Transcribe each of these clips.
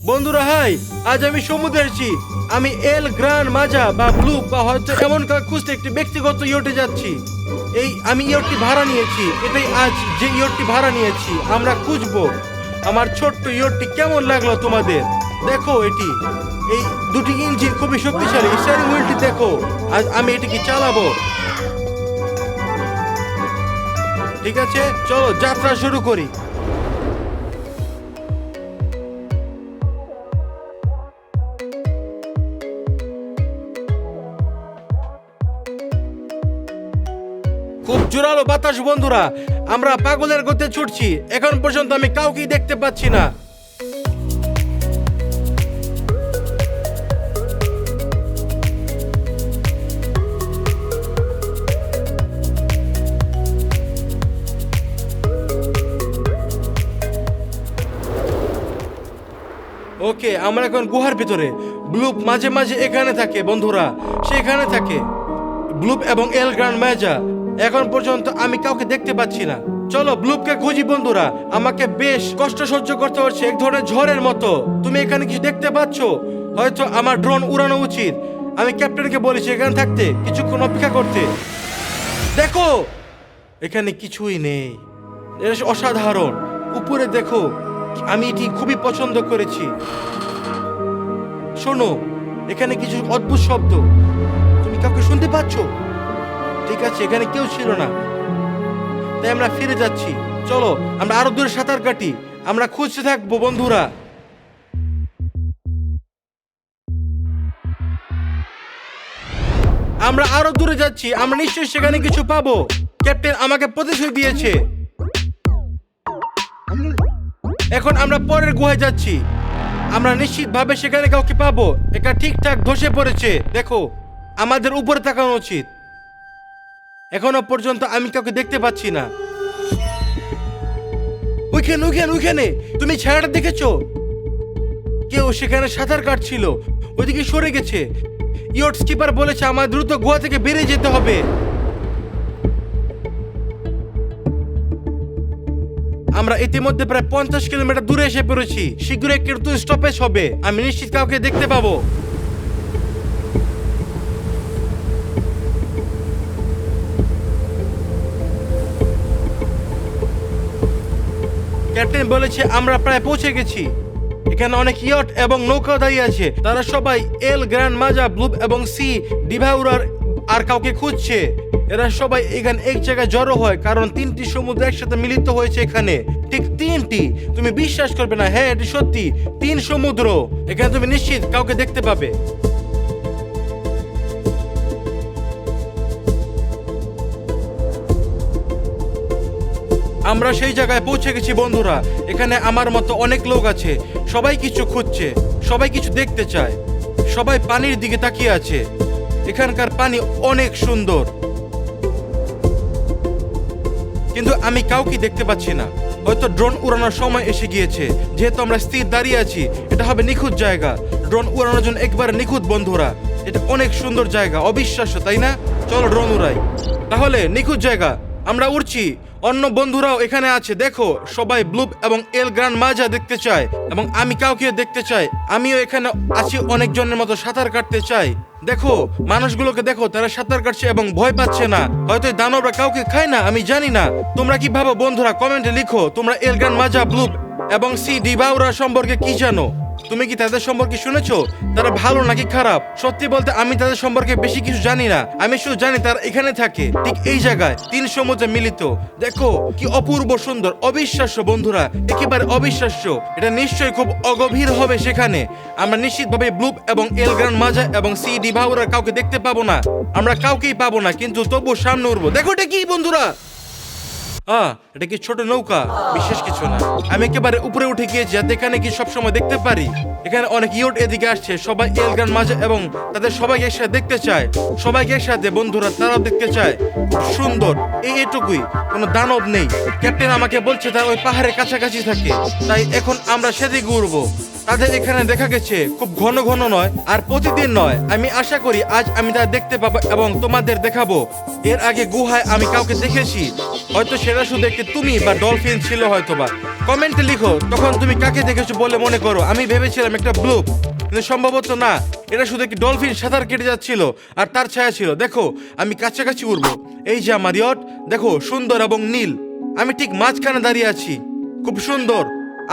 বন্ধুরা হাই, আজ আমি সমুদ্রে এসেছি। আমি এল গ্রান মাজা বা ব্লু বা হয়তো এমন কাউকে খুঁজতে একটি ব্যক্তিগত ইয়টে যাচ্ছি। আমি ইয়টটি ভাড়া নিয়েছি। এটাই আজ যে ইয়টটি ভাড়া নিয়েছি আমরা খুঁজবো। আমার ছোট্ট ইয়টটি কেমন লাগলো তোমাদের? দেখো এই দুটি ইঞ্জিন খুবই শক্তিশালী। স্টিয়ারিং হুইলটি দেখো। আজ আমি এটিকে চালাবো। ঠিক আছে, চলো যাত্রা শুরু করি। খুব জোরালো বাতাস বন্ধুরা। আমরা পাগলের গতিতে ছুটছি। এখন পর্যন্ত আমি কাউকেই দেখতে পাচ্ছি না। ওকে, আমরা এখন গুহার ভিতরে। ব্লুপ মাঝে মাঝে এখানে থাকে বন্ধুরা, সেখানে থাকে ব্লুপ এবং এল গ্রান্ড মাজা। এখন পর্যন্ত আমি কাউকে দেখতে পাচ্ছি না। চলো ব্লুপকে খুঁজি বন্ধুরা। আমাকে বেশ কষ্ট সহ্য করতে হচ্ছে, এক ধরনের ঝড়ের মতো। তুমি এখানে কিছু দেখতে পাচ্ছ? হয়তো আমার ড্রোন উড়ানো উচিত। আমি ক্যাপ্টেনকে বলেছি এখানে থাকতে, কিছুক্ষণ অপেক্ষা করতে। দেখো, এখানে কিছুই নেই। এটা অসাধারণ। উপরে দেখো, আমি এটি খুবই পছন্দ করেছি। শোনো, এখানে কিছু অদ্ভুত শব্দ। তুমি কাউকে শুনতে পাচ্ছ? ঠিক আছে, এখানে কেউ ছিল না, তাই আমরা ফিরে যাচ্ছি। চলো আমরা আরো দূরে সাঁতার কাটি। আমরা খুঁজতে থাকবো বন্ধুরা। আমরা আরো দূরে যাচ্ছি। আমরা নিশ্চয়ই সেখানে কিছু পাবো। ক্যাপ্টেন আমাকে প্রতিশ্রুতি দিয়েছে। এখন আমরা পরের গুহায় যাচ্ছি। আমরা নিশ্চিতভাবে সেখানে কাউকে পাবো। এটা ঠিকঠাক ধসে পড়েছে। দেখো, আমাদের উপরে তাকানো উচিত। এখনো পর্যন্ত আমি কাউকে দেখতে পাচ্ছি না। ওইখানে তুমি ছায়াটা দেখেছো? কেউ সেখানে সাঁতার কাটছিল, ওইদিকে সরে গেছে। ইয়ট স্কিপার বলেছে আমার দ্রুত গুহা থেকে বেরিয়ে যেতে হবে। আমরা ইতিমধ্যে প্রায় 50 কিলোমিটার দূরে এসে পড়েছি। শীঘ্রই একটু স্টপেজ হবে। আমি নিশ্চিত কাউকে দেখতে পাবো। ক্যাপ্টেন বলেছে আমরা প্রায় পৌঁছে গেছি। এখানে অনেক ইয়ট এবং নৌকা দাঁড়িয়ে আছে। তারা সবাই এল গ্র্যান্ড মাজা, ব্লুপ এবং সি ডিভাউরার আর কাউকে খুঁজছে। এরা সবাই এখানে এক জায়গায় জড়ো হয় কারণ 3টি সমুদ্র একসাথে মিলিত হয়েছে এখানে। ঠিক 3টি। তুমি বিশ্বাস করবে না, হ্যাঁ এটি সত্যি। 3 সমুদ্র। এখানে তুমি নিশ্চিত কাউকে দেখতে পাবে। আমরা সেই জায়গায় পৌঁছে গেছি বন্ধুরা। এখানে আমার মতো অনেক লোক আছে। সবাই কিছু খুঁজছে, সবাই কিছু দেখতে চায়। সবাই পানির দিকে তাকিয়ে আছে। এখানকার পানি অনেক সুন্দর, কিন্তু আমি কাউকে দেখতে পাচ্ছি না। হয়তো ড্রোন উড়ানোর সময় এসে গিয়েছে। যেহেতু আমরা স্থির দাঁড়িয়ে আছি, এটা হবে নিখুঁত জায়গা। ড্রোন উড়ানোর জন্য একবারে নিখুঁত বন্ধুরা। এটা অনেক সুন্দর জায়গা, অবিশ্বাস্য তাই না? চলো ড্রোন উড়াই। তাহলে নিখুঁত জায়গা, আমরা উড়ছি। অন্য বন্ধুরাও এখানে আছে। দেখো, সবাই ব্লুপ এবং এল গ্র্যান্ড মাজা দেখতে চায় এবং আমি কাউকে দেখতে চাই। আমিও এখানে আছি অনেকজনের মতো সাঁতার কাটতে চাই। দেখো মানুষগুলোকে দেখো, তারা সাঁতার কাটছে এবং ভয় পাচ্ছে না। হয়তো দানবরা কাউকে খায় না, আমি জানি না। তোমরা কি ভাবো বন্ধুরা? কমেন্টে লিখো তোমরা এল গ্র্যান্ড মাজা, ব্লুপ এবং সি ডিভাউরা সম্পর্কে কি জানো। তুমি কি তাদের সম্পর্কে শুনেছো? তারা ভালো নাকি খারাপ? সত্যি বলতে আমি তাদের সম্পর্কে বেশি কিছু জানি না। আমি শুধু জানি তারা এখানে থাকে, ঠিক এই জায়গায় 3 সমুদ্রে মিলিত। দেখো কি অপূর্ব সুন্দর, অবিশ্বাস্য বন্ধুরা, একেবারে অবিশ্বাস্য। এটা নিশ্চয়ই খুব অগভীর হবে সেখানে। আমরা নিশ্চিতভাবে ব্লুপ এবং এল গ্র্যান্ড মাজা এবং সি ডিভাউরার কাউকে দেখতে পাবো না। আমরা কাউকেই পাবো না, কিন্তু তবু সামনে উঠবো। দেখো এটা কি বন্ধুরা? এটা কি ছোট নৌকা? বিশেষ কিছু না। আমি একেবারে উপরে উঠে গিয়েছি যাতে এখানে কি সবসময় দেখতে পারি। এখানে অনেক ইয়ট এদিকে আসছে। সবাই এল গ্র্যান্ড মাজা এবং তাদের সবাইকে একসাথে দেখতে চায়। সবাইকে একসাথে বন্ধুরা, তারাও দেখতে চায়। সুন্দর এইটুকুই, কোনো দানব নেই। ক্যাপ্টেন আমাকে বলছে তারা ওই পাহাড়ের কাছাকাছি থাকে, তাই এখন আমরা সেদিকে উড়বো। তাদের এখানে দেখা গেছে, খুব ঘন ঘন নয় আর প্রতিদিন নয়। আমি আশা করি আজ আমি তা দেখতে পাবো এবং তোমাদের দেখাবো। এর আগে গুহায় আমি কাউকে দেখেছি, হয়তো সেটা শুধু একটি তুমি বা ডলফিন ছিল হয়তোবা। কমেন্টে লিখো তখন তুমি কাকে দেখেছো বলে মনে করো। আমি ভেবেছিলাম একটা ব্লুপ, কিন্তু সম্ভবত না, এটা শুধু একটি ডলফিন সাঁতার কেটে যাচ্ছিল আর তার ছায়া ছিল। দেখো আমি কাছাকাছি উড়বো। এই যে আমার ইয়ট, দেখো সুন্দর এবং নীল। আমি ঠিক মাঝখানে দাঁড়িয়ে আছি, খুব সুন্দর।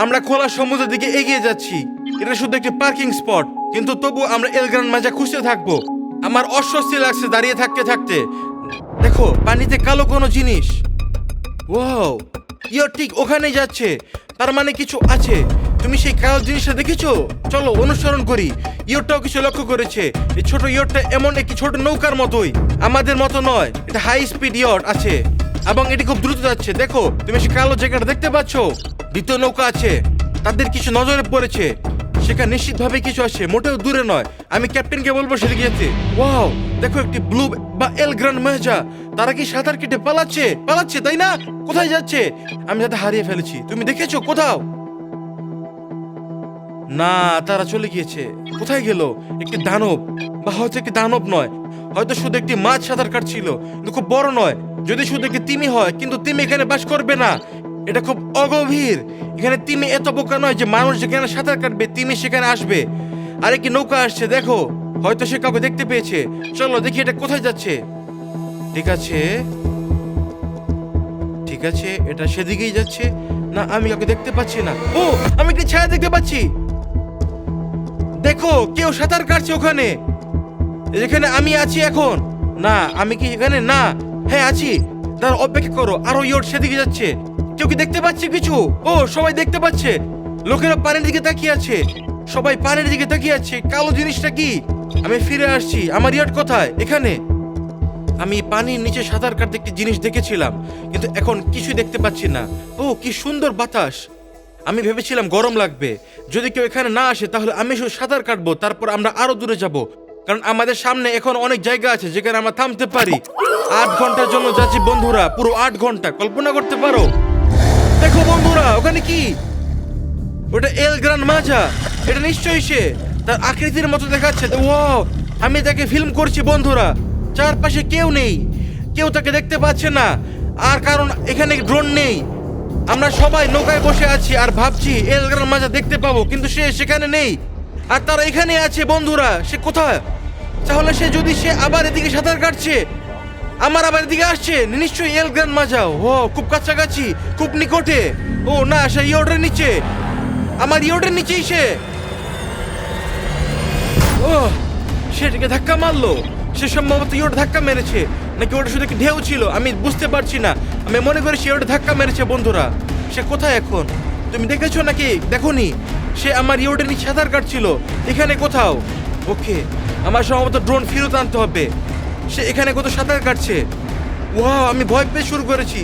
আমরা খোলা সমুদ্রের দিকে এগিয়ে যাচ্ছি। এটা শুধু একটি পার্কিং স্পট, কিন্তু তবু আমরা এল গ্রান মাজা খুঁজতে থাকবো। আমার অস্বস্তি লাগছে দাঁড়িয়ে থাকতে থাকতে। দেখো পানিতে কালো কোনো জিনিস। ওয়াও, ইয়ট ঠিক ওখানেই যাচ্ছে, তার মানে কিছু আছে। তুমি সেই কালো জিনিসটা দেখেছো? চলো অনুসরণ করি। ইয়টটাও কিছু লক্ষ্য করেছে। এই ছোট ইয়টটা এমন একটি ছোট নৌকার মতোই, আমাদের মতো নয়। এটা হাই স্পিড ইয়ট আছে এবং এটি খুব দ্রুত যাচ্ছে। দেখো তুমি সেই কালো জায়গাটা দেখতে পাচ্ছো? দ্বিতীয় নৌকা আছে, তাদের কিছু নজরে পড়েছে। সেখানে নিশ্চিতভাবে কিছু আছে, মোটেও দূরে নয়। আমি ক্যাপ্টেনকে বলবো সেদিকে যেতে। ওয়াও, দেখো একটি ব্লু বা এল গ্রান মেহজা। তারা কি সাঁতার কেটে পালাচ্ছে পালাচ্ছে, তাই না? কোথায় যাচ্ছে? আমি তাদের হারিয়ে ফেলেছি। তুমি দেখেছো কোথাও? না, তারা চলে গিয়েছে। কোথায় গেল? একটি দানব, বা হয়তো একটি দানব নয়, হয়তো শুধু একটি মাছ সাঁতার কাটছিল, কিন্তু খুব বড় নয়। যদি শুধু একটি তিমি হয়, কিন্তু তিমি এখানে বাস করবে না। এটা খুব অগভীর। এখানে তিমি এত বোকা নয় যে মানুষ যেখানে সাঁতার কাটবে তিমি সেখানে আসবে। আর একটি নৌকা আসছে, দেখো, হয়তো সে কাউকে দেখতে পেয়েছে। চলো দেখি এটা কোথায় যাচ্ছে। ঠিক আছে ঠিক আছে, এটা সেদিকেই যাচ্ছে। না, আমি কাউকে দেখতে পাচ্ছি না। ও, আমি একটি ছায়া দেখতে পাচ্ছি। দেখো কেউ সাঁতার কাটছে ওখানে, যেখানে আমি আছি এখন। না, আমি কি এখানে? না, হ্যাঁ আছি। তার অপেক্ষা করো, আরো ইয়ট সেদিকে যাচ্ছে। কেউ কি দেখতে পাচ্ছে কিছু? ও, সবাই দেখতে পাচ্ছে। লোকেরা পানির দিকে তাকিয়ে আছে, সবাই পানির দিকে তাকিয়ে আছে। কালো জিনিসটা কি? আমি ফিরে আসছি। আমার ইয়ট কোথায়? এখানে। আমি পানির নিচে সাঁতার কাটতে একটি জিনিস দেখেছিলাম, কিন্তু এখন কিছুই দেখতে পাচ্ছি না। ও, কি সুন্দর বাতাস। আমি ভেবেছিলাম গরম লাগবে। যদি কেউ এখানে না আসে তাহলে আমি শুধু সাঁতার কাটবো, তারপর আমরা আরো দূরে যাব। কারণ আমাদের সামনে এখন অনেক জায়গা আছে যেখানে আমরা থামতে পারি। 8 ঘন্টার জন্য যাচ্ছি বন্ধুরা, পুরো 8 ঘন্টা। কল্পনা করতে পারো? দেখো বন্ধুরা, ওখানে কি? ওটা এল গ্রান মাজা। এটা নিশ্চয়ই সে। তার আকৃতির মতো দেখাচ্ছে। ওয়াও, আমি তাকে ফিল্ম করছি বন্ধুরা। চারপাশে কেউ নেই, কেউ তাকে দেখতে পাচ্ছে না। আর কারণ এখানে ড্রোন নেই। আমরা সবাই নৌকায় বসে আছি আর ভাবছি এল গ্রান মাজা দেখতে পাবো, কিন্তু সে সেখানে নেই। আর তারা এখানে আছে বন্ধুরা। সে কোথায়? তাহলে সে আবার এদিকে সাঁতার কাটছে, আমার আবার এদিকে আসছে। নিশ্চয়ই এল গ্রান মাজা। ও, খুব কাছাকাছি, খুব নিকটে। ও না, সে ইয়টের নিচে, আমার ইয়টের নিচেই সে। ও, সেটাকে ধাক্কা মারলো। সে সম্ভবত ইয়ট ধাক্কা মেরেছে, নাকি ওটা শুধু একটি ঢেউ ছিল, আমি বুঝতে পারছি না। আমি মনে করি সে ইয়ট ধাক্কা মেরেছে বন্ধুরা। সে কোথায় এখন? তুমি দেখেছো নাকি দেখোনি? সে আমার ইয়টের নিচে সাঁতার কাটছিল, এখানে কোথাও। ওকে, আমার সম্ভবত ড্রোন ফেরত আনতে হবে। সে এখানে কোথাও সাঁতার কাটছে। ওয়াও, আমি ভয় পেয়ে শুরু করেছি।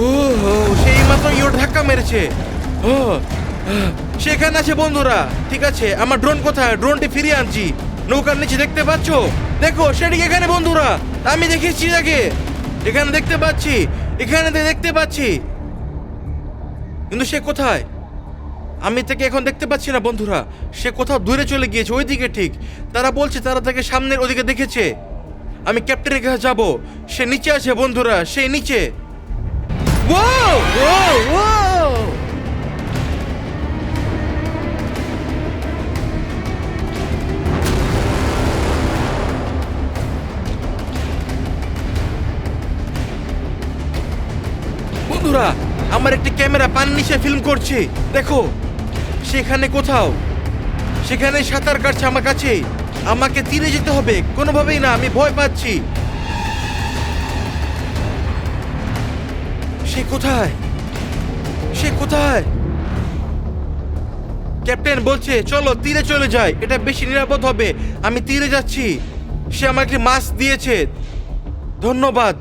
ও, সেই মাত্র ইয়ট ধাক্কা মেরেছে। ও, সে এখানে আছে বন্ধুরা। ঠিক আছে, আমার ড্রোন কোথায়? ড্রোনটি ফিরিয়ে আনছি। নৌকার নিচে দেখতে পাচ্ছ? দেখো সেটি এখানে বন্ধুরা। আমি দেখেছি তাকে, এখানে দেখতে পাচ্ছি, এখানে দেখতে পাচ্ছি, কিন্তু সে কোথায়? আমি তাকে এখন দেখতে পাচ্ছি না বন্ধুরা। সে কোথাও দূরে চলে গিয়েছে, ওইদিকে। ঠিক, তারা বলছে তারা তাকে সামনের ওদিকে দেখেছে। আমি ক্যাপ্টেনের কাছে যাব। সে নিচে আছে বন্ধুরা, সে নিচে। Wow, wow, wow! বন্ধুরা, আমার একটি ক্যামেরা পানির নিচে ফিল্ম করছে। দেখো সেখানে কোথাও, সেখানে সাঁতার কাটছে আমার কাছে। আমাকে তীরে যেতে হবে, কোনোভাবেই না, আমি ভয় পাচ্ছি। সে কোথায়? সে কোথায়? ক্যাপ্টেন বলছে চলো তীরে চলে যাই, এটা বেশি নিরাপদ হবে। আমি তীরে যাচ্ছি। সে আমাকে মাছ দিয়েছে, ধন্যবাদ।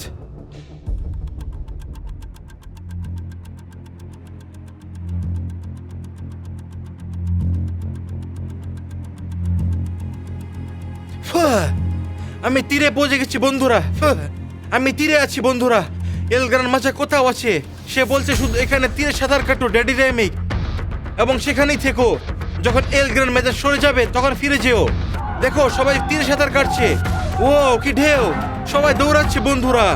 আমি তীরে পৌঁছে গেছি বন্ধুরা। আমি তীরে আছি বন্ধুরা। এল গ্রান মাজা কোথাও আছে। সে বলছে শুধু এখানে তীরে সাঁতার কাটো ড্যাডি রেমিক, এবং সেখানেই থেকো। যখন এল গ্র্যান্ড মেজা সরে যাবে তখন ফিরে যেও। দেখো সবাই তীরে সাঁতার কাটছে। ও কি ঢেউ, সবাই দৌড়াচ্ছে বন্ধুরা।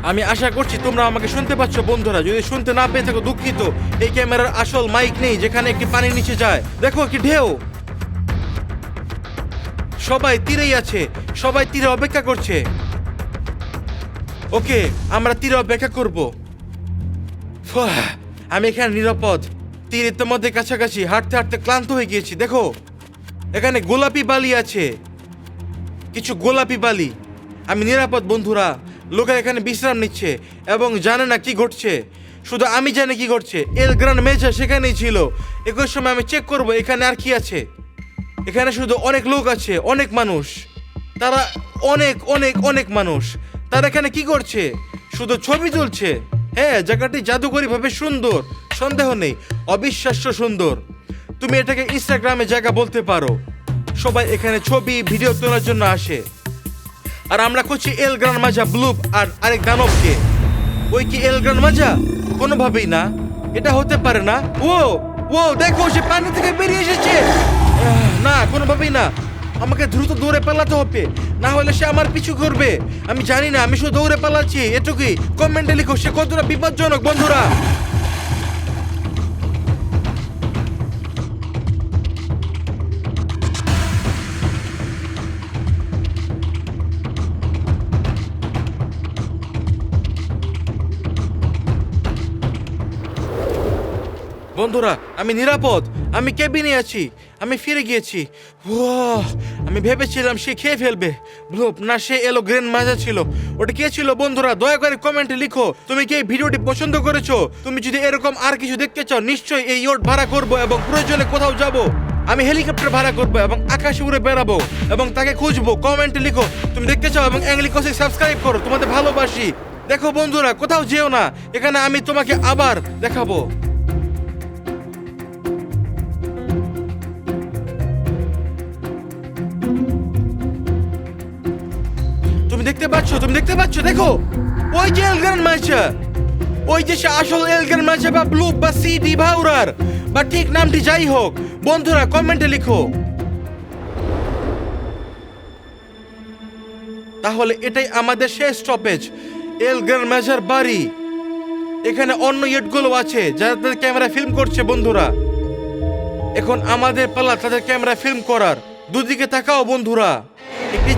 আমি আশা করছি তোমরা আমাকে শুনতে পাচ্ছ বন্ধুরা। যদি শুনতে না পেয়ে থাকো দুঃখিত, এই ক্যামেরার আসল মাইক নেই যেখানে একটি পানির নিচে যায়। দেখো কি ঢেউ, সবাই তীরেই আছে, সবাই তীরে অপেক্ষা করছে। ওকে, আমরা তীরে অপেক্ষা করব। আমি এখানে নিরাপদ, তীর ইতিমধ্যে কাছাকাছি। হাঁটতে হাঁটতে ক্লান্ত হয়ে গিয়েছি। দেখো এখানে গোলাপি বালি আছে, কিছু গোলাপি বালি। আমি নিরাপদ বন্ধুরা। লোকেরা এখানে বিশ্রাম নিচ্ছে এবং জানে না কি ঘটছে, শুধু আমি জানি কি ঘটছে। এল গ্র্যান্ড মেজা সেখানেই ছিল। একই সময় আমি চেক করব এখানে আর কি আছে। এখানে শুধু অনেক লোক আছে, অনেক মানুষ। তারা অনেক অনেক অনেক মানুষ। তারা এখানে কি করছে? শুধু ছবি তুলছে। হ্যাঁ, জায়গাটি জাদুকরীভাবে সুন্দর, সন্দেহ নেই, অবিশ্বাস্য সুন্দর। তুমি এটাকে ইনস্টাগ্রামে জায়গা বলতে পারো। সবাই এখানে ছবি ভিডিও তোলার জন্য আসে। আর আমরা খুঁজছি এল গ্র্যান্ড মাজা ব্লুপ আর আরেক দানবকে। ওই কি এল গ্র্যান্ড মাজা? কোনোভাবেই না, এটা হতে পারে না। ও ও দেখো, সে পানি থেকে বেরিয়ে এসেছে। না, কোনোভাবেই না। আমাকে দ্রুত দৌড়ে পালাতে হবে, না হলে সে আমার পিছু করবে। আমি জানি না, আমি শুধু দৌড়ে পালাচ্ছি এটুকুই। কমেন্টে লিখো সে কতটা বিপজ্জনক বন্ধুরা। বন্ধুরা আমি নিরাপদ, আমি কেবিনে আছি, আমি ফিরে গিয়েছি। আমি ভেবেছিলাম সে খেয়ে ফেলবে ব্লুপ, না সে এলো গ্র্যান্ড মাজা ছিল। ওটা কে ছিল বন্ধুরা? দয়া করে কমেন্টে লিখো তুমি কি এই ভিডিওটি পছন্দ করেছো। তুমি যদি এরকম আর কিছু দেখতে চাও নিশ্চয়ই এই ইয়ট ভাড়া করব এবং প্রয়োজনে কোথাও যাব। আমি হেলিকপ্টার ভাড়া করবো এবং আকাশে উড়ে বেড়াবো এবং তাকে খুঁজবো। কমেন্টে লিখো তুমি দেখতে চাও এবং অ্যাংলি কসিক সাবস্ক্রাইব করো। তোমাদের ভালোবাসি। দেখো বন্ধুরা, কোথাও যেও না, এখানে আমি তোমাকে আবার দেখাবো। তুমি দেখতে পাচ্ছ, দেখো ওই যে এল গ্র্যান্ড মাজা, ওই যে সে আসল এল গ্র্যান্ড মাজা বা ব্লুপ বা সি ডিভাউরার বা ঠিক নামটি যাই হোক। বন্ধুরা কমেন্টে লিখো। তাহলে এটাই আমাদের শেষ স্টপেজ, এল গ্র্যান্ড মাজার বাড়ি। এখানে অন্য ইয়েটগুলো আছে যারা তাদের ক্যামেরা ফিল্ম করছে বন্ধুরা। এখন আমাদের পালা তাদের ক্যামেরা ফিল্ম করার। দুদিকে তাকাও বন্ধুরা, একটি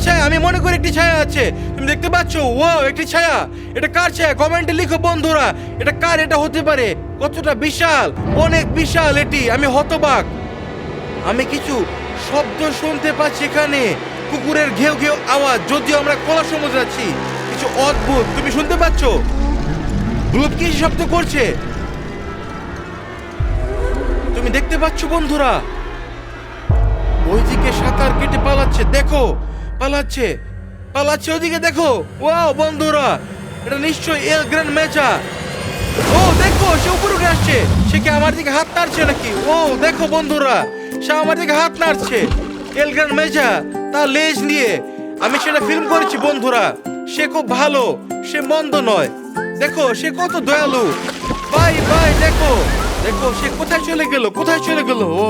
ছায়া, আমি মনে করি একটি ছায়া আছে। তুমি দেখতে পাচ্ছ? ওয়াও, একটি ছায়া। এটা কার ছায়া? কমেন্টে লিখো বন্ধুরা, এটা কার? এটা হতে পারে কতটা বিশাল, অনেক বিশাল এটি। আমি হতবাক। আমি কিছু শব্দ শুনতে পাচ্ছি এখানে, কুকুরের ঘেউ ঘেউ আওয়াজ, যদিও আমরা কলা সমুদ্রে আছি। কিছু অদ্ভুত। তুমি শুনতে পাচ্ছ? ব্লুপ কি শব্দ করছে? তুমি দেখতে পাচ্ছ বন্ধুরা? ওইদিকে সাঁতার কেটে পালাচ্ছে। দেখো, পালাচ্ছে ওইদিকে। দেখো, ওয়াও বন্ধুরা, এটা নিশ্চয়ই এল গ্র্যান্ড মেজা। ও দেখো, সে উপরে উঠে আসছে। সে কি আমার দিকে হাত নাড়ছে নাকি? ও দেখো বন্ধুরা, সে আমার দিকে হাত নাড়ছে। এল গ্র্যান্ড মেজা তার লেজ নিয়ে। আমি সেটা ফিল্ম করেছি বন্ধুরা। সে খুব ভালো, সে মন্দ নয়। দেখো সে কত দয়ালু। Bye bye. দেখো সে কোথায় চলে গেল। ও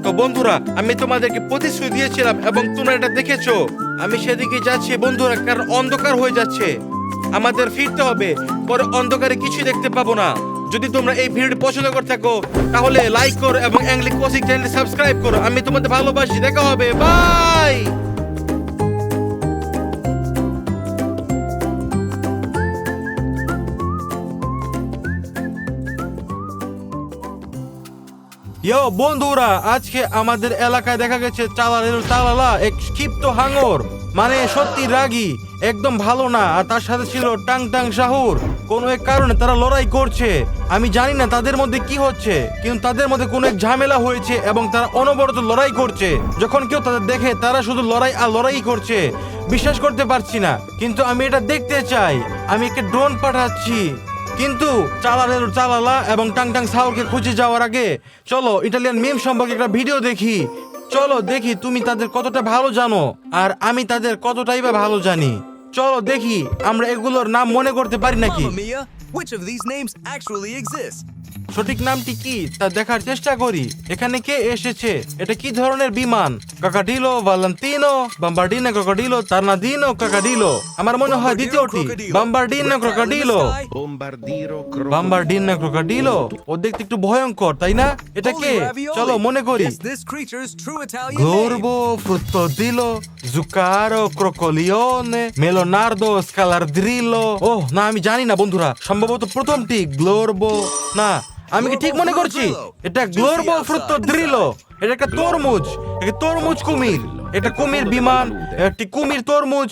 তো বন্ধুরা, আমি তোমাদেরকে প্রতিশ্রুতি দিয়েছিলাম এবং তোমরা এটা দেখেছো। আমি সেদিকে যাচ্ছি বন্ধুরা, কারণ অন্ধকার হয়ে যাচ্ছে। আমাদের ফিরতে হবে, পরে অন্ধকারে কিছু দেখতে পাবো না। যদি তোমরা এই ভিডিওটি পছন্দ করে থাকো তাহলে লাইক করো এবং অ্যাংলি কসিক চ্যানেলটি সাবস্ক্রাইব করো। আমি তোমাদের ভালোবাসি। দেখা হবে, বাই। বন্ধুরা, আজকে আমাদের এলাকায় দেখা গেছে তালালা এক ক্ষিপ্ত হাঙর, মানে সত্যি রাগী, একদম ভালো না। আর তার সাথে ছিল টাং শাহুর। কোনো এক কারণে তারা লড়াই করছে। আমি জানি না তাদের মধ্যে কি হচ্ছে, কিন্তু তাদের মধ্যে কোনো এক ঝামেলা হয়েছে এবং তারা অনবরত লড়াই করছে। যখন কেউ তাদের দেখে তারা শুধু লড়াই আর লড়াই করছে। বিশ্বাস করতে পারছি না, কিন্তু আমি এটা দেখতে চাই। আমি একটা ড্রোন পাঠাচ্ছি। কিন্তু চালালের চালালা এবং টাং টাং সাউরকে খুঁজে যাওয়ার আগে চলো ইটালিয়ান মিম সম্পর্কে একটা ভিডিও দেখি। চলো দেখি তুমি তাদের কতটা ভালো জানো আর আমি তাদের কতটাই বা ভালো জানি। চলো দেখি আমরা এগুলোর নাম মনে করতে পারি নাকি। Mamma mia, which of these names actually exists? সঠিক নামটি কি তা দেখার চেষ্টা করি। এখানে কে এসেছে, এটা কি ধরনের বিমান? ক্রোকোডিলো, ভালেন্টিনো, বাম্বার্ডিনো ক্রোকোডিলো, টার্নাডিনো ক্রোকোডিলো। আমার মনে হয় দ্বিতীয়টি, বাম্বার্ডিনো ক্রোকোডিলো। বাম্বার্ডিনো ক্রোকোডিলো, ও দেখতে একটু ভয়ঙ্কর তাই না? এটা কে? চলো মনে করি। Guess this creature's true Italian গ্লোরবো, ফ্রুত্তোডিলো, জুকারো, ক্রোকোলিওনে, মেলোনার্দো, স্কালারড্রিলো। ওহ না, আমি জানি না বন্ধুরা, সম্ভবত প্রথমটি গ্লোরবো। না, আমি কি ঠিক মনে করছি? এটা গ্লোরবো ফ্রুত্তোড্রিলো। এটা একটা তরমুজ, একটা তরমুজ কুমির। এটা কুমির বিমান, একটি কুমির তরমুজ।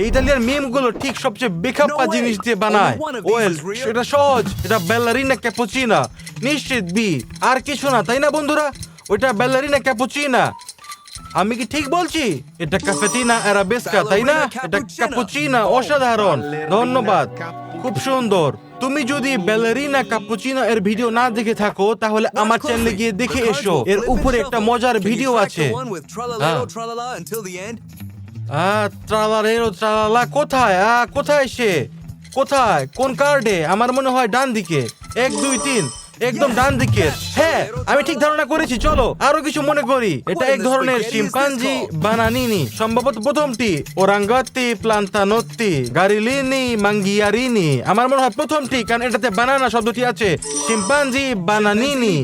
এই ইতালিয়ান মিম গুলো ঠিক সবচেয়ে বেখাপ্পা জিনিস দিয়ে বানায়। ওয়েল, এটা সহজ, এটা বেলারিনা ক্যাপুচিনা। নিশ্চিত বি, আর কিছু না তাই না বন্ধুরা? ওইটা বেলারিনা ক্যাপুচিনা। আমি কি ঠিক বলছি? এটা ক্যাফেটিনা আরাবেস্কা তাই না? এটা ক্যাপুচিনা। অসাধারণ, ধন্যবাদ, খুব সুন্দর। তুমি যদি ব্যালেরিনা ক্যাপুচিনো এর ভিডিও না দেখে থাকো তাহলে আমার চ্যানেলে গিয়ে দেখে এসো, এর উপরে একটা মজার ভিডিও আছে। ট্রালারেরো ট্রালালা কোথায়? কোথায় সে? কোথায়? কোন কার্ডে? আমার মনে হয় ডান দিকে। 1 2 3, একদম ডান দিকে। হ্যাঁ, আমি ঠিক ধারণা করেছি। চলো আরো কিছু মনে করি। এটা এক ধরনের শিম্পাঞ্জি বানানিনি, সম্ভবত প্রথমটি। ওরাঙ্গাতি, প্লান্তানোত্তি, গারিলিনি, মাঙ্গিয়ারিনি। আমার মনে হয় প্রথমটি, কারণ এটাতে বানানা শব্দটি আছে। শিম্পাঞ্জি বানানিনি।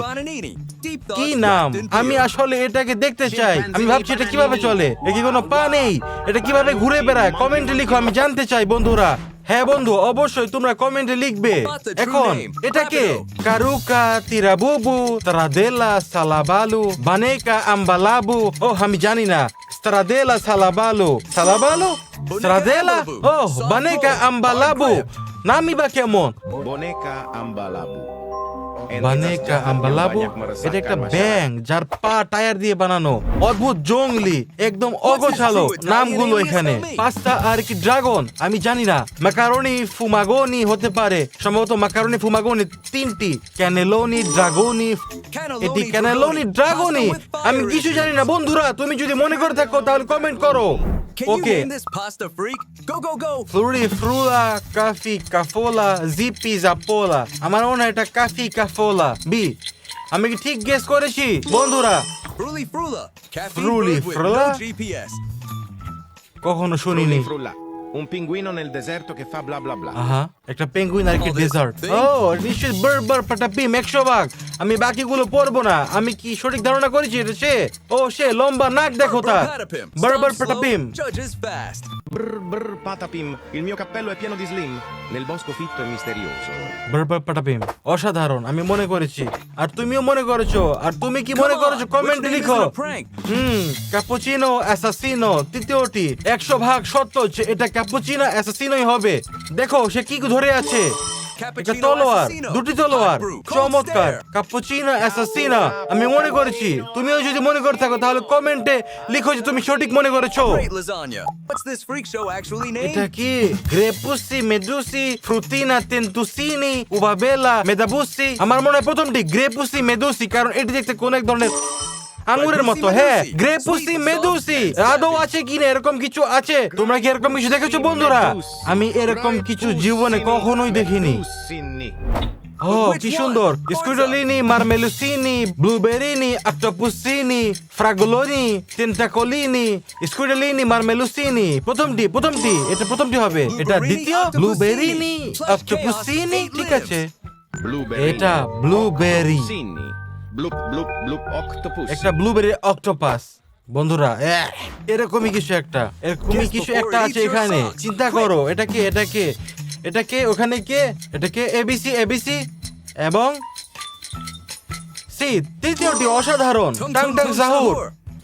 কি নাম? আমি আসলে এটাকে দেখতে চাই। আমি ভাবছি এটা কিভাবে চলে। এ কি কোনো পা নেই? এটা কিভাবে ঘুরে বেড়ায়? কমেন্টে লিখো, আমি জানতে চাই বন্ধুরা। হ্যাঁ বন্ধু, অবশ্যই তোমরা কমেন্টে লিখবে। এখন এটাকে কারুকা তিরাবুবু, স্ট্রাদেলা সালাবালু, বানেকা আম্বালাবু। ও আমি জানি না। স্ট্রাদেলা সালাবালু, সালাবালু, স্ট্রাদেলা। ও বানেকা আম্বালাবু, নামই বা কেমন? Boneca Ambalabu. বানেকা আম্বালাবু। এটা একটা ব্যাং যার পা টায়ার দিয়ে বানানো। অদ্ভুত জংলি, একদম অগোছালো নামগুলো এখানে। পাস্তা আর কি ড্রাগন, আমি জানি না। ম্যাকারনি ফুমাগনি হতে পারে, সম্ভবত ম্যাকারনি ফুমাগনি 3টি। ক্যানেলোনি, ড্রাগনি। এটি ক্যানেলোনি, ড্রাগনি। আমি কিছু জানি না বন্ধুরা, তুমি যদি মনে করে থাকো তাহলে কমেন্ট করো। ওকে, ফ্লুরি ফ্রুলা, কাফি কাফোলা, জিপি জাপোলা। আমার মনে হয় এটা কাফি কাফোলা। বি, আমি কি ঠিক গেস করেছি বন্ধুরা? ফ্রুলি ফ্রুলা, কখনো শুনিনি। Frulla. Un pinguino nel deserto che fa bla bla bla. আহা, একটা পেঙ্গুইন আর কি ডেজার্ট। ও নিশ্চয়ই বারবার পাটাপিম 100 ভাগ। আমি বাকিগুলো পড়বো না। আমি কি সঠিক ধারণা করেছি এটা সে? ও সে, লম্বা নাক দেখো তার। বারবার পাটাপিম। Brr brr patapim. Il mio cappello è pieno di slim. Nel bosco fitto e misterioso. বারবার পাটাপিম, অসাধারণ। আমি মনে করেছি, আর তুমিও মনে করেছো। আর তুমি কি মনে করেছো কমেন্টে লিখো। ক্যাপুচিনো অ্যাসাসিনো, তৃতীয়টি। 100 ভাগ সত্য যে এটা ক্যাপুচিনো অ্যাসাসিনোই হবে। দেখো সে কি ধরে আছে। একটা তলোয়ার, দুটি তলোয়ার, চমৎকার। ক্যাপুচিনো অ্যাসাসিনো, আমি মনে করেছি। তুমিও যদি মনে করে থাকো তাহলে কমেন্টে লিখো যে তুমি সঠিক মনে করেছো। এটা কি? গ্রেপুসি, মেদুসি, ফ্রুতিনা, তেন্তুসিনি, উবাবেলা, মেদাবুসি। আমার মনে হয় প্রথমটি গ্রেপুসি মেদুসি, কারণ এটি দেখতে কোন এক ধরনের আঙ্গুরের মতো। হ্যাঁ, গ্রেপুসি মেদুসি। আদৌ আছে কিনা এরকম কিছু আছে? তোমরা কি এরকম কিছু দেখেছো বন্ধুরা? আমি এরকম কিছু জীবনে কখনোই দেখিনি। Tussinni. ও কি সুন্দর। স্কুইডলিনি, মার্মেলুসিনি, ব্লুবেরিনি, অক্টোপুসিনি, ফ্রাগোলোনি, টেন্টাকোলিনি, স্কুইডলিনি, মার্মেলুসিনি। প্রথমটি, এটা প্রথমটি হবে। এটা দ্বিতীয়, ব্লুবেরিনি, অক্টোপুসিনি। ঠিক আছে, Blueberry. এটা blueberry. Tussinni. Blup blup blup octopus. একটা ব্লুবেরি অক্টোপাস। বন্ধুরা এরকমই কিছু একটা, এরকমই কিছু একটা আছে এখানে। চিন্তা করো, এটাকে ওখানে কে? এটাকে এবিসি এবিসি এবং সি। তৃতীয়টি অসাধারণ, টাং টাং জাহুর।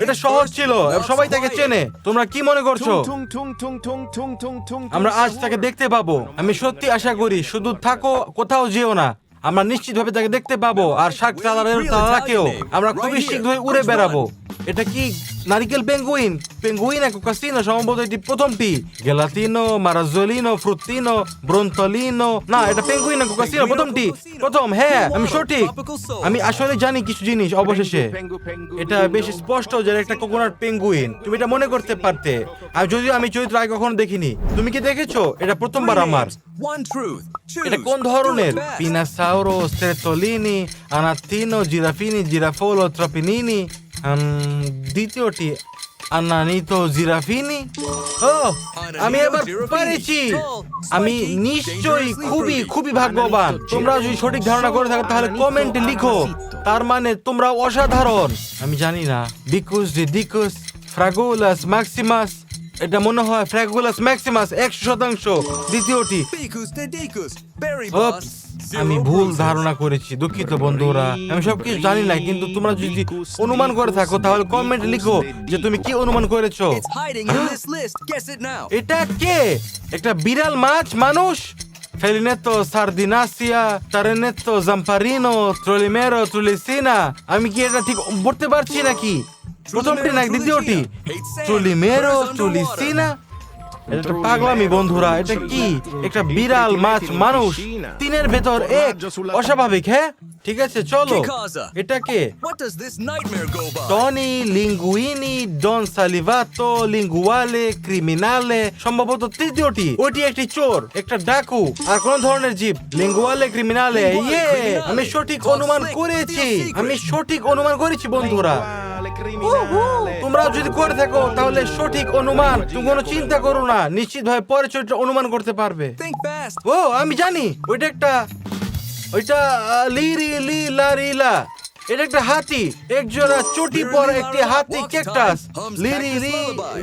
এটা সহজ ছিল, সবাই তাকে চেনে। তোমরা কি মনে করছো? Tung tung tung tung tung tung tung. আমরা আজ তাকে দেখতে পাবো। আমি সত্যি আশা করি। শুধু থাকো, কোথাও যেও না। আমরা নিশ্চিতভাবে তাকে দেখতে পাবো। আর শাক চালারের তালাকেও আমরা খুবই শীঘ্রই উড়ে বেড়াবো। এটা কি নারিকেল পেঙ্গুইন, পেঙ্গুইন কোকাসিনো সম্ভবত এটি প্রথমটি। গেলাতিনো, মারাজোলিনো, ফ্রুতিনো, ব্রন্তলিনো, না এটা পেঙ্গুইন কোকাসিনো প্রথমটি। প্রথম, হ্যাঁ আমি সঠিক। আমি আসলে জানি কিছু জিনিস অবশেষে। এটা বেশ স্পষ্ট যে এটা একটা কোকোনাট পেঙ্গুইন, তুমি এটা মনে করতে পারতে। আর যদিও আমি চরিত্র আগে কখনো দেখিনি। তুমি কি দেখেছো? এটা প্রথমবার আমার। One truth. Choose. এটা কোন ধরনের? Do it fast. পিনাসাউরো, স্টেরোলিনি, আনাথিনো, জিরাফিনি, জিরাফোলো, ট্রপিনিনি। দ্বিতীয়টি আনানিতো, জিরাফিনি। ও, আমি এবার পেরেছি। আমি নিশ্চয়ই খুবই ভাগ্যবান। তোমরা যদি সঠিক ধারণা করে থাকো তাহলে কমেন্টে লিখো। তার মানে তোমরা অসাধারণ। আমি জানি না। বিকুস রিডিকুস, ফ্রাগুলাস ম্যাক্সিমাস। এটা মনে হয় ফ্রাগুলাস ম্যাক্সিমাস 100%। দ্বিতীয়টি। Ficus dedicus. Berry ওপস, boss. আমি ভুল ধারণা করেছি, দুঃখিত বন্ধুরা। আমি সবকিছু জানি না, কিন্তু তোমরা যদি অনুমান করে থাকো তাহলে কমেন্টে লিখো যে তুমি কি অনুমান করেছো। It's hiding in this list. Guess it now. এটা কে? একটা বিড়াল মাছ মানুষ? ফেলিনেতো, সার্দিনাসিয়া, টারেনেতো, জাম্পারিনো, ট্রোলিমেরো, ট্রুলিসিনা। আমি কি এটা ঠিক পড়তে পারছি নাকি? প্রথমটি নাকি দ্বিতীয়টি? ট্রুলিমেরো, ট্রুলিসিনা। এটা একটা পাগলামি বন্ধুরা। এটা কি? একটা বিড়াল মাছ মানুষ, তিনের ভেতর এক। অস্বাভাবিক, হ্যাঁ? ঠিক আছে, চলো। এটা কে? What does this nightmare go by? Tony, Linguini, Don Salivato, লিঙ্গুয়ালে, ক্রিমিনালে। সম্ভবত তৃতীয়টি। ওইটি একটি চোর, একটা ডাকু, আর কোন ধরনের জীব। লিঙ্গুয়ালে, ক্রিমিনালে। ইয়ে, আমি সঠিক অনুমান করেছি। আমি সঠিক অনুমান করেছি বন্ধুরা। তোমরা যদি করে থাকো তাহলে সঠিক অনুমান। তুমি কোনো চিন্তা করো না, নিশ্চিতভাবে পরে চরিত্র অনুমান করতে পারবে। Think fast. ও, আমি জানি ওইটা লিরি লি লারিলা। এটা একটা হাতি, একজোড়া চটি পর একটি হাতি ক্যাকটাস। লিরি লি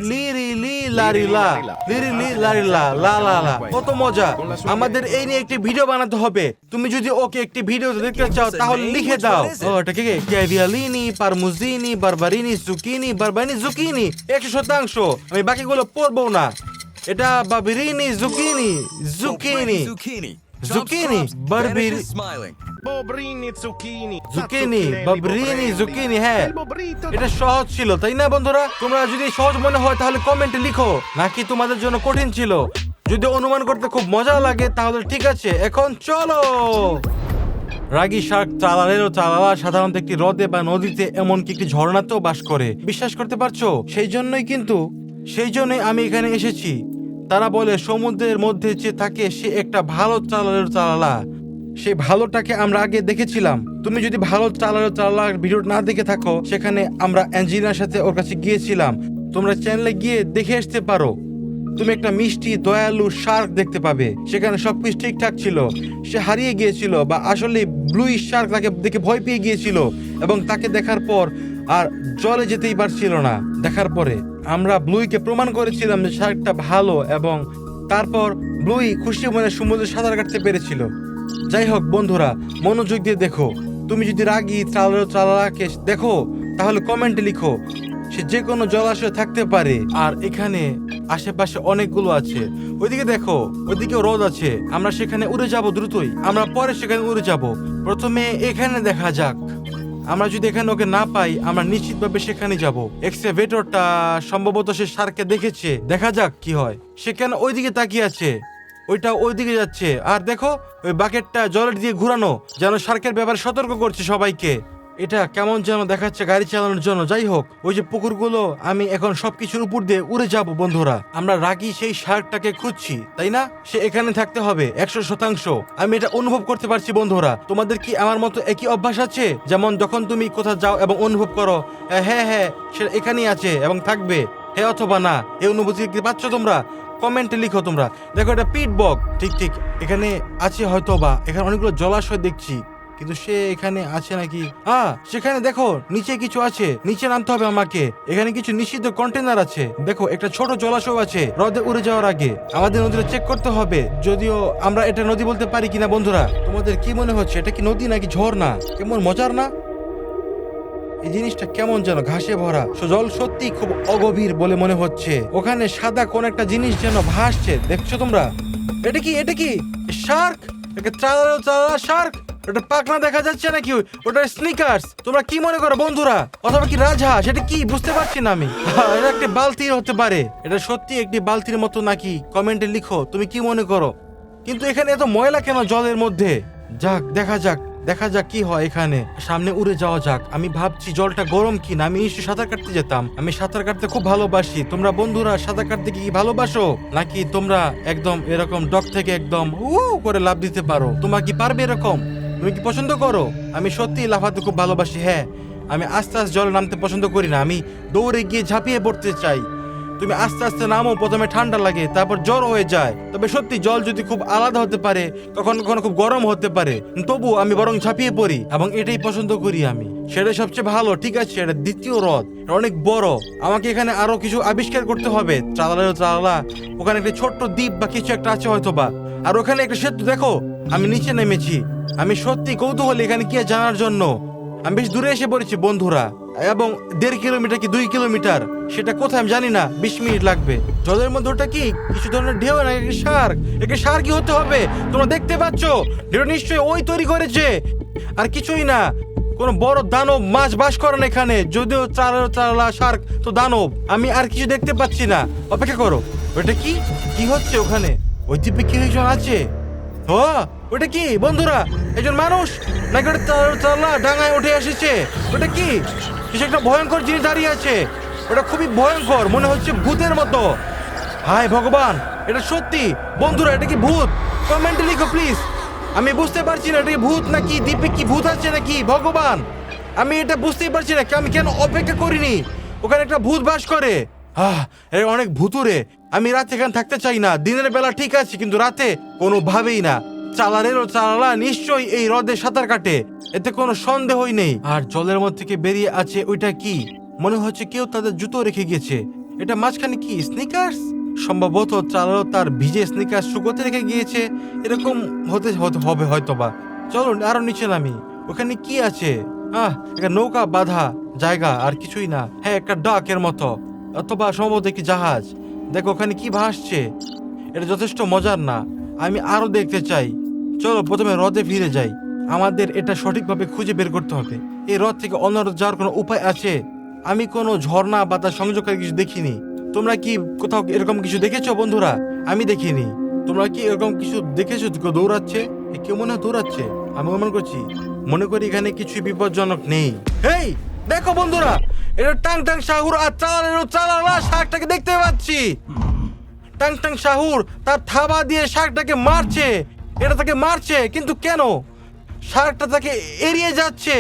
লিরি লি লারিলা, লিরি লি লারিলা, লা লা লা। কত মজা! আমাদের এই নিয়ে একটি ভিডিও বানাতে হবে। তুমি যদি ওকে একটি ভিডিও দেখতে চাও তাহলে লিখে দাও। ও, এটা কে? ক্যাভিয়ালিনি, পারমুজিনি, বারবারিনি, জুকিনি, বারবারিনি, জুকিনি। 100%। আমি বাকিগুলো পড়বো না। এটা Babirini, zucchini, zucchini, Zucchini. Zucchini. Barbiri. Smiling. Bobrini zucchini. Zucchini, Bobrini, zucchini. হ্যাঁ, Il bobrito. এটা সহজ ছিল, তাই না বন্ধুরা? তোমরা যদি সহজ মনে হয় তাহলে কমেন্টে লিখো, নাকি তোমাদের জন্য কঠিন ছিল। যদি অনুমান করতে খুব মজা লাগে তাহলে ঠিক আছে। এখন চলো। রাগী শার্ক চালালেরও চালালা সাধারণত একটি হ্রদে বা নদীতে, এমনকি একটি ঝর্ণাতেও বাস করে। বিশ্বাস করতে পারছো? সেই জন্যই আমি এখানে এসেছি। তারা বলে সমুদ্রের মধ্যে যে থাকে সে একটা ভালো চালালের চালালা। সেই ভালোটাকে আমরা আগে দেখেছিলাম। তুমি যদি ভালো চালালার ভিডিও না দেখে থাকো, সেখানে আমরা অ্যাঞ্জেলিনার সাথে ওর কাছে গিয়েছিলাম। তোমরা চ্যানেলে গিয়ে দেখে আসতে পারো। তুমি একটা মিষ্টি দয়ালু শার্ক দেখতে পাবে। সেখানে সবকিছু ঠিকঠাক ছিল। সে হারিয়ে গিয়েছিল, বা আসলে ব্লুই শার্ক তাকে দেখে ভয় পেয়ে গিয়েছিল, এবং তাকে দেখার পর আর জলে যেতেই পারছিল না। দেখার পরে আমরা ব্লুইকে প্রমাণ করেছিলাম যে শার্কটা ভালো, এবং তারপর ব্লুই খুশি মনে সমুদ্রে সাঁতার কাটতে পেরেছিল। যাই হোক বন্ধুরা, মনোযোগ দিয়ে দেখো। তুমি যদি রাগী চালালাকে দেখো তাহলে কমেন্টে লিখো। সে যে কোনো জলাশয়ে থাকতে পারে, আর এখানে আশেপাশে অনেকগুলো আছে। ওইদিকে দেখো, ওইদিকে হ্রদ আছে। আমরা সেখানে উড়ে যাব দ্রুতই। আমরা পরে সেখানে উড়ে যাব। প্রথমে এখানে দেখা যাক। আমরা যদি এখানে ওকে না পাই, আমরা নিশ্চিতভাবে সেখানে যাব। এক্সকেভেটরটা সম্ভবত সে শার্ককে দেখেছে। দেখা যাক কি হয়। সেখানে ওইদিকে তাকিয়ে আছে, ওইটা ওইদিকে যাচ্ছে। আর দেখো, ওই বাকেটটা জলের দিয়ে ঘুরানো, যেন শার্কের ব্যাপারে সতর্ক করছে সবাইকে। এটা কেমন যেন দেখাচ্ছে গাড়ি চালানোর জন্য। যাই হোক, ওই যে পুকুরগুলো, আমি এখন সবকিছুর উপর দিয়ে উড়ে যাব বন্ধুরা। আমরা রাগী সেই শার্কটাকে খুঁজছি, তাই না? সে এখানে থাকতে হবে 100%। আমি এটা অনুভব করতে পারছি বন্ধুরা। তোমাদের কি আমার মতো একই অভ্যাস আছে? যেমন যখন তুমি কোথাও যাও এবং অনুভব করো, হ্যাঁ সে এখানেই আছে এবং থাকবে, হ্যাঁ অথবা না। এই অনুভূতি কি পাচ্ছ তোমরা? কমেন্টে লিখো তোমরা। দেখো, এটা পিটবক। ঠিক এখানে আছে হয়তো, বা এখানে অনেকগুলো জলাশয় দেখছি, কিন্তু সে এখানে আছে নাকি? সেখানে দেখো, নিচে কিছু আছে। নিচে নামতে হবে আমাকে। এখানে কিছু নিষিদ্ধ কন্টেনার আছে। দেখো, একটা ছোট জলাশয় আছে হ্রদে উড়ে যাওয়ার আগে। আমাদের নদীটা চেক করতে হবে, যদিও আমরা এটা নদী বলতে পারি কিনা বন্ধুরা। তোমাদের কি মনে হচ্ছে, এটা কি নদী নাকি ঝর্ণা? কেমন মজার না? এই জিনিসটা কেমন যেন ঘাসে ভরা। জল সত্যি খুব অগভীর বলে মনে হচ্ছে। ওখানে সাদা কোন একটা জিনিস যেন ভাসছে, দেখছো তোমরা? এটা কি শার্ক? চালালা শার্ক। ওটা পাখনা দেখা যাচ্ছে নাকি? ওটা স্নিকার্স। তোমরা কি মনে করো বন্ধুরা? অথবা কি রাজহাঁস? সেটা কি বুঝতে পারছি না আমি। এটা একটা বালতি হতে পারে। এটা সত্যি একটি বালতির মতো নাকি? কমেন্টে লিখো তুমি কি মনে করো। কিন্তু এখানে এত ময়লা কেন জলের মধ্যে? যাক দেখা যাক কি হয় এখানে। সামনে উড়ে যাওয়া যাক। আমি ভাবছি জলটা গরম কিনা। আমি নিশ্চয়ই সাঁতার কাটতে যেতাম। আমি সাঁতার কাটতে খুব ভালোবাসি। তোমরা বন্ধুরা সাঁতার কাটতে কি ভালোবাসো? নাকি তোমরা একদম এরকম ডক থেকে একদম করে লাফ দিতে পারো? তোমরা কি পারবে এরকম? তুমি কি পছন্দ করো? আমি সত্যি লাফাতে খুব ভালোবাসি। হ্যাঁ, আমি আস্তে আস্তে জলে নামতে পছন্দ করি না। আমি দৌড়ে গিয়ে ঝাঁপিয়ে পড়তে চাই। তুমি আস্তে আস্তে নামো, প্রথমে ঠান্ডা লাগে, তারপর জ্বর হয়ে যায়। তবে সত্যি জল যদি খুব আলাদা হতে পারে, কখনো কখনো খুব গরম হতে পারে, তবু আমি বরং ঝাঁপিয়ে পড়ি এবং এটাই পছন্দ করি আমি। সেটা সবচেয়ে ভালো। ঠিক আছে, এটা দ্বিতীয় হ্রদ, অনেক বড়। আমাকে এখানে আরো কিছু আবিষ্কার করতে হবে। চালা ওখানে একটা ছোট্ট দ্বীপ বা কিছু একটা আছে হয়তো বা। আর ওখানে একটা সেতু দেখো। আমি নিচে নেমেছি। আমি সত্যি কৌতূহলী এখানে কি জানার জন্য। আমি বেশ দূরে এসে পড়েছি বন্ধুরা, এবং 1.5 কিলোমিটার কি 2 কিলোমিটার সেটা কোথায় আমি জানি না। 20 মিনিট লাগবে। জলের মধ্যে ওটা কি কিছু ধরনের ঢেউ না? একটা শার্ক। একে শার্ক কি হতে হবে? তোমরা দেখতে পাচ্ছ ঢেউ নিশ্চয়ই ওই তৈরি করেছে, আর কিছুই না। কোন বড় দানব মাছ বাস করেন এখানে। যদিও চালা শার্ক তো দানব। আমি আর কিছু দেখতে পাচ্ছি না। অপেক্ষা করো, ওটা কি হচ্ছে ওখানে? ওই দ্বীপে কি একজন আছে? ও ওটা কি বন্ধুরা? একজন মানুষ নাকি ওটা চালা ডাঙায় উঠে এসেছে? ওটা কি কিছু একটা ভয়ঙ্কর জিনিস দাঁড়িয়ে আছে। ওটা খুবই ভয়ঙ্কর, মনে হচ্ছে ভূতের মতো। হায় ভগবান, এটা সত্যি বন্ধুরা? এটা কি ভূত? কমেন্টে লিখো প্লিজ। আমি বুঝতে পারছি না এটা কি ভূত নাকি দ্বীপে কি ভূত আছে নাকি। ভগবান, আমি এটা বুঝতেই পারছি না। আমি কেন অপেক্ষা করিনি? ওখানে একটা ভূত বাস করে। এটা অনেক ভুতুরে। আমি রাতে এখানে থাকতে চাই না। দিনের বেলা ঠিক আছে, কিন্তু রাতে কোনোভাবেই না। চালা নিশ্চয়ই এই হ্রদে সাঁতার কাটে, এতে কোনো সন্দেহই নেই। আর জলের মধ্যে থেকে বেরিয়ে আছে ওইটা কি? মনে হচ্ছে কেউ তাদের জুতো রেখে গেছে। এটা মাঝখানে কি স্নিকার্স? সম্ভবত চালারও তার ভিজে স্নিকার্স শুকোতে রেখে গিয়েছে। এরকম হতে হবে হয়তোবা। চলো আরো নিচে নামি। ওখানে কি আছে? একটা নৌকা বাঁধা জায়গা, আর কিছুই না। হ্যাঁ, একটা ডাকের মতো, অথবা সম্ভবত একটি জাহাজ। দেখো ওখানে কি ভাসছে। এটা যথেষ্ট মজার না। আমি আরো দেখতে চাই। চলো প্রথমে হ্রদে ফিরে যাই। আমাদের এটা সঠিকভাবে খুঁজে বের করতে হবে। এই হ্রদ থেকে অন্য হ্রদ যাওয়ার কোনো উপায় আছে? আমি কোনো ঝর্ণা বা তার সংযোগকারী কিছু দেখিনি। তোমরা কি কোথাও এরকম কিছু দেখেছো বন্ধুরা? আমি দেখিনি। তোমরা কি এরকম কিছু দেখেছো? কেউ দৌড়াচ্ছে? কেউ মনে হয় দৌড়াচ্ছে। আমি মনে করি এখানে কিছু বিপজ্জনক নেই। হেই দেখো বন্ধুরা, এটা টাং শাহুর আর চালালা শার্কটাকে দেখতে পাচ্ছি। টাং শাহুর তার থাবা দিয়ে শার্কটাকে মারছে। এটা তাকে মারছে, কিন্তু কেন? শার্কটা তাকে এড়িয়ে যাচ্ছে।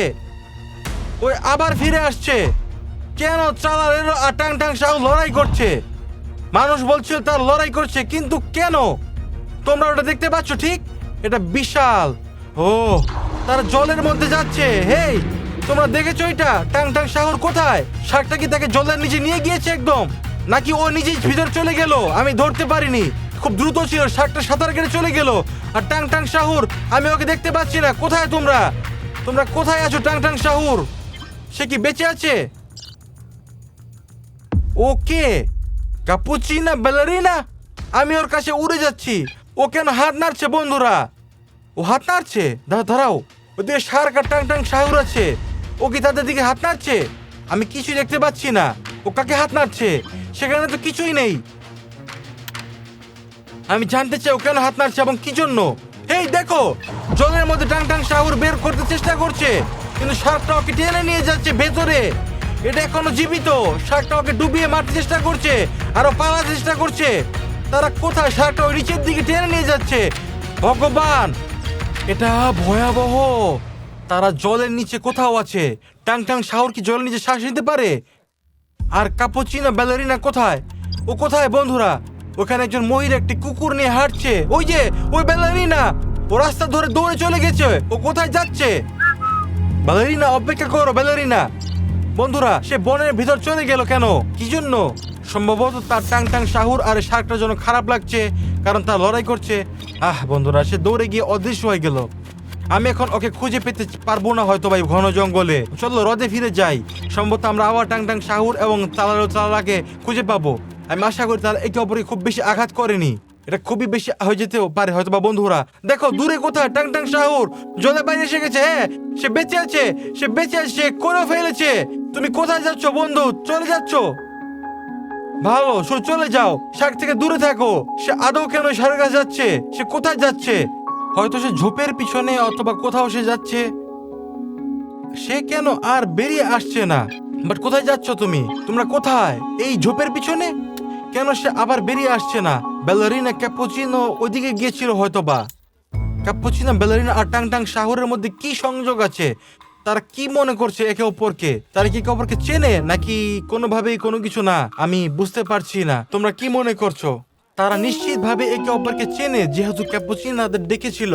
ওই আবার ফিরে আসছে কেন? চালালেরো আর টাং শাহু লড়াই করছে। মানুষ বলছিল তার লড়াই করছে, কিন্তু কেন? তোমরা ওটা দেখতে পাচ্ছ? ঠিক, এটা বিশাল। ও, তারা জলের মধ্যে যাচ্ছে। হেই, তোমরা দেখেছো এটা? টাং শাহুর কোথায়? শার্কটা কি তাকে জলের নিচে নিয়ে গিয়েছে একদম, নাকি ও নিজেই ভিতর চলে গেল? আমি ধরতে পারিনি, খুব দ্রুত ছিল। শার্কটা সাঁতার কেটে চলে গেল। আর টাং শাহুর, আমি ওকে দেখতে পাচ্ছি না। কোথায় তোমরা কোথায় আছো? টাং শাহুর, সে কি বেঁচে আছে? ওকে, ক্যাপুচিনা ব্যালেরিনা। আমি ওর কাছে উড়ে যাচ্ছি। ও কেন হাত নাড়ছে বন্ধুরা? ও হাত নাড়ছে। দাঁড়াও, ওদিকে শার্ক আর টাং শাহুর আছে। ও কি তাদের দিকে হাত নাড়ছে? আমি কিছুই দেখতে পাচ্ছি না। ও কাকে হাত নাড়ছে? সেখানে তো কিছুই নেই। আমি জানতে চাই ও কেন হাত নাড়ছে এবং কি জন্য। এই দেখো, জলের মধ্যে টাং শাহুর বের করতে চেষ্টা করছে, কিন্তু শার্কটা ওকে টেনে নিয়ে যাচ্ছে ভেতরে। এটা এখনো জীবিত। শার্কটা ওকে ডুবিয়ে মারতে চেষ্টা করছে, আরো পালাতে চেষ্টা করছে। তারা কোথায়? শার্কটা ওই নিচের দিকে টেনে নিয়ে যাচ্ছে। ভগবান, এটা ভয়াবহ। তারা জলের নিচে কোথাও আছে। টাং শাহুর কি জলের নিচে শ্বাস নিতে পারে? আর ক্যাপুচিনো ব্যালেরিনা কোথায়? ও কোথায় বন্ধুরা? ওখানে একজন মহিলা একটি কুকুর নিয়ে হাঁটছে। ওই যে ওই ব্যালেরিনা, ও রাস্তা ধরে দৌড়ে চলে গেছে। ও কোথায় যাচ্ছে? ব্যালেরিনা, অপেক্ষা করো ব্যালেরিনা। বন্ধুরা, সে বনের ভিতর চলে গেল কেন? কি জন্য? সম্ভবত তার টাং শাহুর আর শার্কটার জন্য খারাপ লাগছে, কারণ তার লড়াই করছে। বন্ধুরা, সে দৌড়ে গিয়ে অদৃশ্য হয়ে গেল। আমি এখন ওকে খুঁজে পেতে পারবো না হয়তো ভাই ঘন জঙ্গলে। চলো হ্রদে ফিরে যাই। সম্ভবত আমরা আবার টাং শাহুর এবং চালালাকে খুঁজে পাবো। আমি আশা করি তারা একে অপরকে খুব বেশি আঘাত করেনি। এটা খুবই বেশি হয়ে যেতেও পারে হয়তো বা বন্ধুরা। দেখো দূরে কোথায় টাং টাং শাহুর জলে বাইরে এসে গেছে। হ্যাঁ, সে বেঁচে আছে, সে বেঁচে আছে, সে করে ফেলেছে। তুমি কোথায় যাচ্ছ বন্ধু? চলে যাচ্ছ? ভালো, চলে যাও, শাক থেকে দূরে থাকো। সে আদৌ কেন শাকের কাছে যাচ্ছে? সে কোথায় যাচ্ছে? হয়তো সে ঝোপের পিছনে অথবা কোথাও সে যাচ্ছে। সে কেন আর বেরিয়ে আসছে না? বাট কোথায় যাচ্ছ তুমি? তোমরা কোথায়? এই ঝোপের পিছনে? কেন সে আবার বেরিয়ে আসছে না? ব্যালারিনা ক্যাপুচিনো ওইদিকে গিয়েছিল হয়তোবা। ক্যাপুচিনো, ব্যালারিনা আর টাং টাং শাহুরের মধ্যে কি সংযোগ আছে? তারা কি মনে করছে একে অপরকে? তারা কি একে অপরকে চেনে নাকি কোনোভাবেই কোনো কিছু না? আমি বুঝতে পারছি না। তোমরা কি মনে করছো? তারা নিশ্চিত ভাবে একে অপরকে চেনে, যেহেতু ক্যাপুচিনো তাদের ডেকেছিল।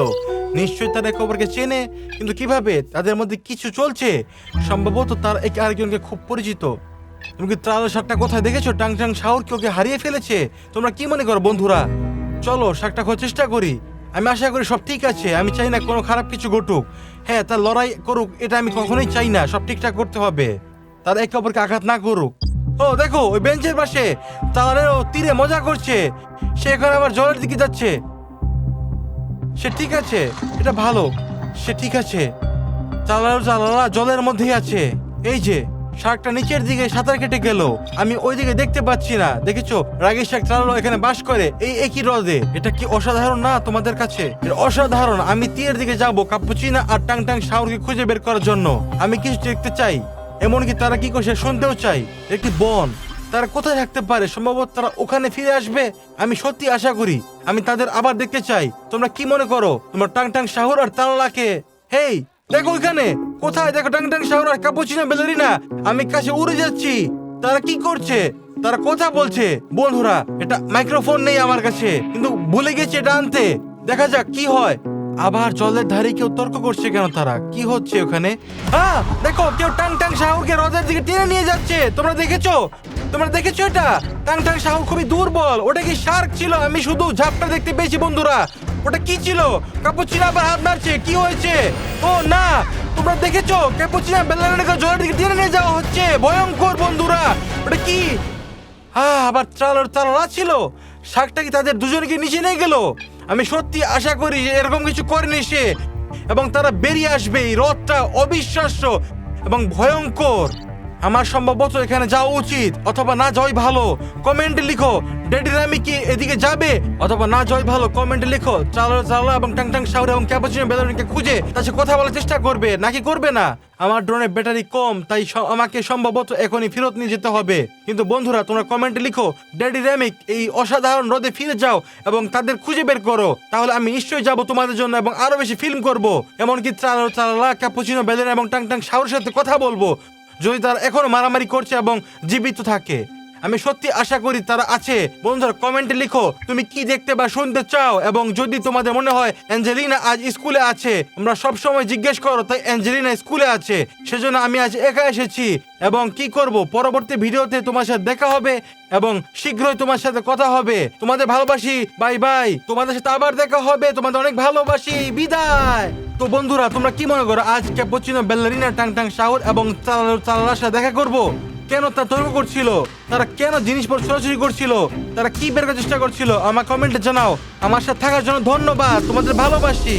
নিশ্চয়ই তারা একে অপরকে চেনে, কিন্তু কিভাবে? তাদের মধ্যে কিছু চলছে। সম্ভবত তারা একে আরেকজনকে খুব পরিচিত। তুমি কি ত্রালের শাকটা কোথায় দেখেছো? টাং টাং শাহুর কি ওকে হারিয়ে ফেলেছে? তোমরা কি মনে করো বন্ধুরা? চলো শাকটা খাওয়ার চেষ্টা করি। আমি আশা করি সব ঠিক আছে। আমি চাই না কোনো খারাপ কিছু ঘটুক। হ্যাঁ, তার লড়াই করুক, এটা আমি কখনোই চাই না। সব ঠিকঠাক করতে হবে। তারা একে অপরকে আঘাত না করুক। ও দেখো, ওই বেঞ্চের পাশে তারাও তীরে মজা করছে। সে এখন আবার জলের দিকে যাচ্ছে। সে ঠিক আছে, এটা ভালো। সে ঠিক আছে। চালারা জলের মধ্যেই আছে। এই যে শার্কটা নিচের দিকে সাঁতার কেটে গেল। আমি ওই দিকে দেখতে পাচ্ছি না। দেখেছো, রাগী শার্ক চালালো এখানে বাস করে এই একই হ্রদে। এটা কি অসাধারণ না তোমাদের কাছে? এটা অসাধারণ। আমি তীরের দিকে যাবো ক্যাপুচিনো আর টাং টাং শাহুরকে খুঁজে বের করার জন্য। আমি কিছু দেখতে চাই, এমনকি তারা কি করছে শুনতেও চাই। একটি বন, তারা কোথায় থাকতে পারে? সম্ভবত তারা ওখানে ফিরে আসবে। আমি সত্যি আশা করি। আমি তাদের আবার দেখতে চাই। তোমরা কি মনে করো? তোমরা টাং টাং শাহুর আর তালালাকে, হেই দেখো ওইখানে কোথায়? দেখো টাং টাং শাহুর আর ক্যাপুচিনো ব্যালারিনা। আমি কাছে উড়ে যাচ্ছি। তারা কি করছে? তারা কথা বলছে। বন্ধুরা, এটা মাইক্রোফোন নেই আমার কাছে, কিন্তু ভুলে গেছি এটা আনতে। দেখা যাক কি হয়। আবার জলের ধারে কেউ তর্ক করছে কেন? তারা কি হচ্ছে ওখানে? দেখো, কেউ টাং টাং শাহুরকে হ্রদের দিকে টেনে নিয়ে যাচ্ছে। তোমরা দেখেছো? তোমরা দেখেছো এটা? টাং টাং শাহুর খুবই দুর্বল। ওটা কি শার্ক ছিল? আমি শুধু ঝাপটা দেখতে পেয়েছি বন্ধুরা। ওটা কি ছিল? ক্যাপুচিনো আবার হাত মারছে। কি হয়েছে? ও না, তোমরা দেখেছো? ক্যাপুচিনো ব্যালারিনাকে জলের দিকে টেনে নিয়ে যাওয়া হচ্ছে। ভয়ঙ্কর বন্ধুরা। ওটা কি? আবার তারা ছিল। শাকটা কি তাদের দুজনকে নিচে নিয়ে গেল? আমি সত্যি আশা করি যে এরকম কিছু করেনি সে, এবং তারা বেরিয়ে আসবে। এই হ্রদটা অবিশ্বাস্য এবং ভয়ঙ্কর। আমার সম্ভবত এখানে যাওয়া উচিত, অথবা না যাওয়াই ভালো। কমেন্টে লিখো ড্যাডি রামি কি এদিকে যাবে, অথবা না যাওয়াই ভালো। কমেন্টে লিখো চালা এবং টাং টাং শাহুর এবং ক্যাপুচিনো ব্যালারিনাকে খুঁজে তার সাথে কথা বলার চেষ্টা করবে নাকি করবে না। আমার ড্রোনের ব্যাটারি কম, তাই আমাকে সম্ভবত এখনই ফেরত নিয়ে যেতে হবে। কিন্তু বন্ধুরা, তোমরা কমেন্টে লিখো ড্যাডি র্যামিক এই অসাধারণ হ্রদে ফিরে যাও এবং তাদের খুঁজে বের করো। তাহলে আমি নিশ্চয়ই যাব তোমাদের জন্য এবং আরো বেশি ফিল্ম করব। এমনকি চালা ক্যাপুচিনো ব্যালারিনা এবং টাং টাং শাহুর সাথে কথা বলবো, যদি তারা এখনো মারামারি করছে এবং জীবিত থাকে। আমি সত্যি আশা করি তারা আছে। বন্ধুরা, কমেন্টে লিখো তুমি কি দেখতে বা শুনতে চাও, এবং যদি তোমাদের মনে হয় অ্যাঞ্জেলিনা আজ স্কুলে আছে, আমরা সব সময় জিজ্ঞেস করো তাই অ্যাঞ্জেলিনা স্কুলে আছে, সেজন্য আমি আজ একা এসেছি। এবং কি করব, পরবর্তী ভিডিওতে তোমার সাথে দেখা হবে এবং শীঘ্রই তোমার সাথে কথা হবে। তোমাদের ভালোবাসি, বাই বাই। তোমাদের সাথে আবার দেখা হবে। তোমাদের অনেক ভালোবাসি, বিদায়। তো বন্ধুরা, তোমরা কি মনে করো আজ ক্যাপুচিনো ব্যালারিনা টাং টাং শাহুর এবং চালার সাথে দেখা করব? কেন তারা তর্ক করছিল? তারা কেন জিনিসপত্র ছোড়াছুড়ি করছিল? তারা কি বের করার চেষ্টা করছিল? আমার কমেন্টে জানাও। আমার সাথে থাকার জন্য ধন্যবাদ। তোমাদের ভালোবাসি।